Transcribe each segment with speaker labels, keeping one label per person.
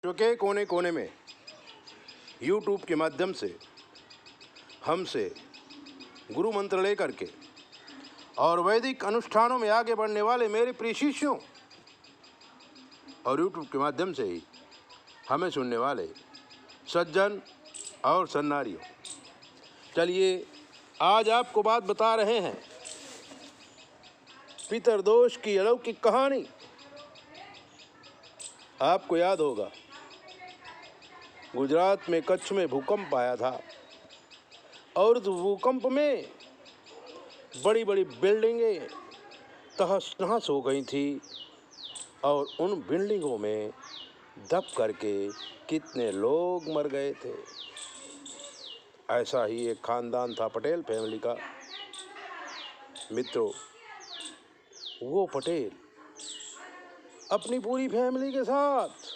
Speaker 1: विश्व के कोने कोने में यूट्यूब के माध्यम से हमसे गुरु मंत्र लेकर के और वैदिक अनुष्ठानों में आगे बढ़ने वाले मेरे प्रिय शिष्यों और यूट्यूब के माध्यम से ही हमें सुनने वाले सज्जन और सन्नारियों, चलिए आज आपको बात बता रहे हैं पितरदोष की अलौकिक कहानी। आपको याद होगा गुजरात में कच्छ में भूकंप आया था और उस भूकंप में बड़ी बड़ी बिल्डिंगें तहस नहस हो गई थी और उन बिल्डिंगों में दब करके कितने लोग मर गए थे। ऐसा ही एक खानदान था पटेल फैमिली का। मित्रों, वो पटेल अपनी पूरी फैमिली के साथ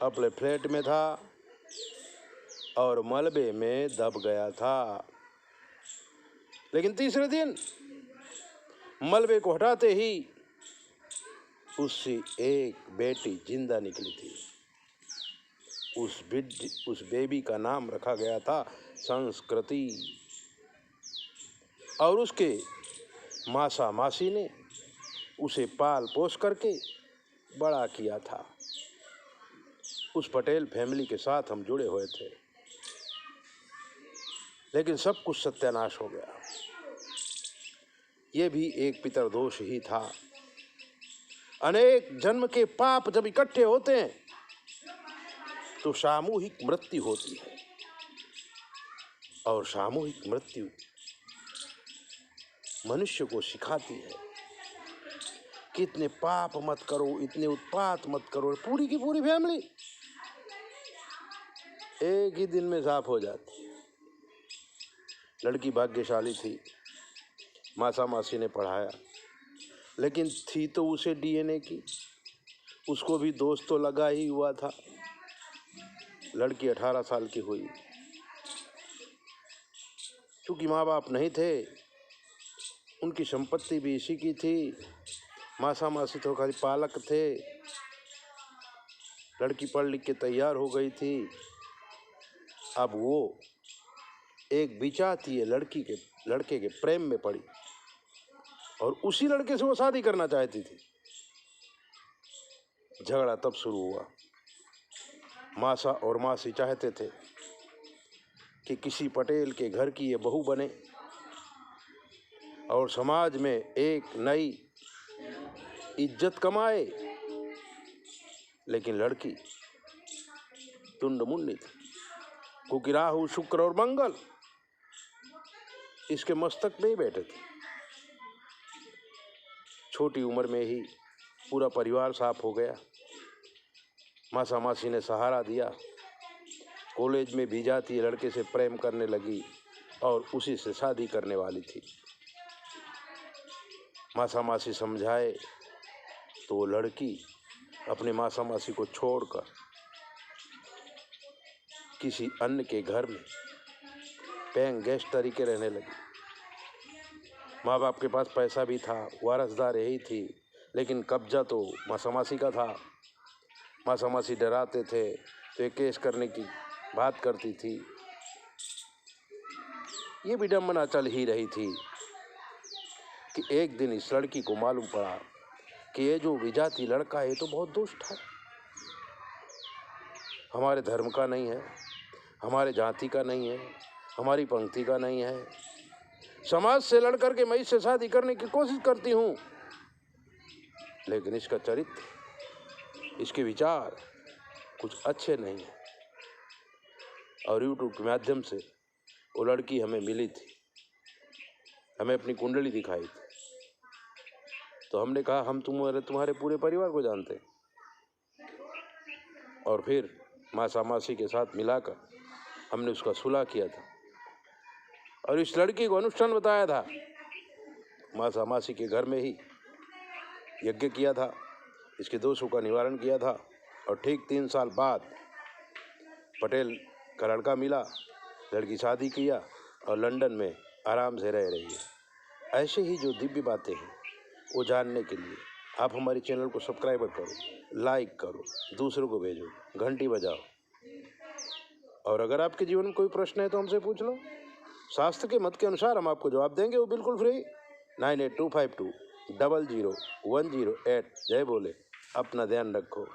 Speaker 1: अपने फ्लैट में था और मलबे में दब गया था। लेकिन तीसरे दिन मलबे को हटाते ही उससे एक बेटी जिंदा निकली थी। उस बेबी का नाम रखा गया था संस्कृति और उसके मासा मासी ने उसे पाल पोस करके बड़ा किया था। उस पटेल फैमिली के साथ हम जुड़े हुए थे, लेकिन सब कुछ सत्यानाश हो गया। ये भी एक पितरदोष ही था। अनेक जन्म के पाप जब इकट्ठे होते हैं तो सामूहिक मृत्यु होती है और सामूहिक मृत्यु मनुष्य को सिखाती है कि इतने पाप मत करो, इतने उत्पात मत करो। पूरी की पूरी फैमिली एक ही दिन में साफ हो जाती। लड़की भाग्यशाली थी, मासा मासी ने पढ़ाया, लेकिन थी तो उसे डीएनए की, उसको भी दोष तो लगा ही हुआ था। लड़की 18 साल की हुई। क्योंकि माँ बाप नहीं थे, उनकी संपत्ति भी इसी की थी, मासा मासी तो खाली पालक थे। लड़की पढ़ लिख के तैयार हो गई थी। अब वो एक बिचाती लड़के के प्रेम में पड़ी और उसी लड़के से वो शादी करना चाहती थी। झगड़ा तब शुरू हुआ। मासा और मासी चाहते थे कि किसी पटेल के घर की ये बहू बने और समाज में एक नई इज्जत कमाए, लेकिन लड़की तुंड मुंडी थी, क्योंकि राहु शुक्र और मंगल इसके मस्तक में ही बैठे थे। छोटी उम्र में ही पूरा परिवार साफ हो गया। मासा मासी ने सहारा दिया। कॉलेज में भी जाती लड़के से प्रेम करने लगी और उसी से शादी करने वाली थी। मासा मासी समझाए तो वो लड़की अपने मासा मासी को छोड़कर किसी अन्य के घर में पेइंग गेस्ट तरीके रहने लगी। माँ बाप के पास पैसा भी था, वारसदार यही थी, लेकिन कब्जा तो मासा मासी का था। मासा मासी डराते थे तो ये केस करने की बात करती थी। ये विडंबना चल ही रही थी कि एक दिन इस लड़की को मालूम पड़ा कि ये जो विजाती लड़का है तो बहुत दुष्ट है, हमारे धर्म का नहीं है, हमारे जाति का नहीं है, हमारी पंक्ति का नहीं है। समाज से लड़ करके मैं इससे शादी करने की कोशिश करती हूँ, लेकिन इसका चरित्र, इसके विचार कुछ अच्छे नहीं हैं। और यूट्यूब के माध्यम से वो लड़की हमें मिली थी, हमें अपनी कुंडली दिखाई थी। तो हमने कहा हम तुम्हारे पूरे परिवार को जानते हैं। और फिर मासा मासी के साथ मिलाकर हमने उसका सुलह किया था और इस लड़की को अनुष्ठान बताया था। मासा मासी के घर में ही यज्ञ किया था, इसके दोषों का निवारण किया था। और ठीक 3 साल बाद पटेल का लड़का मिला, लड़की शादी किया और लंदन में आराम से रह रही है। ऐसे ही जो दिव्य बातें हैं वो जानने के लिए आप हमारे चैनल को सब्सक्राइब करो, लाइक करो, दूसरों को भेजो, घंटी बजाओ। और अगर आपके जीवन में कोई प्रश्न है तो हमसे पूछ लो। शास्त्र के मत के अनुसार हम आपको जवाब देंगे, वो बिल्कुल फ्री। 9825200108। जय बोले। अपना ध्यान रखो।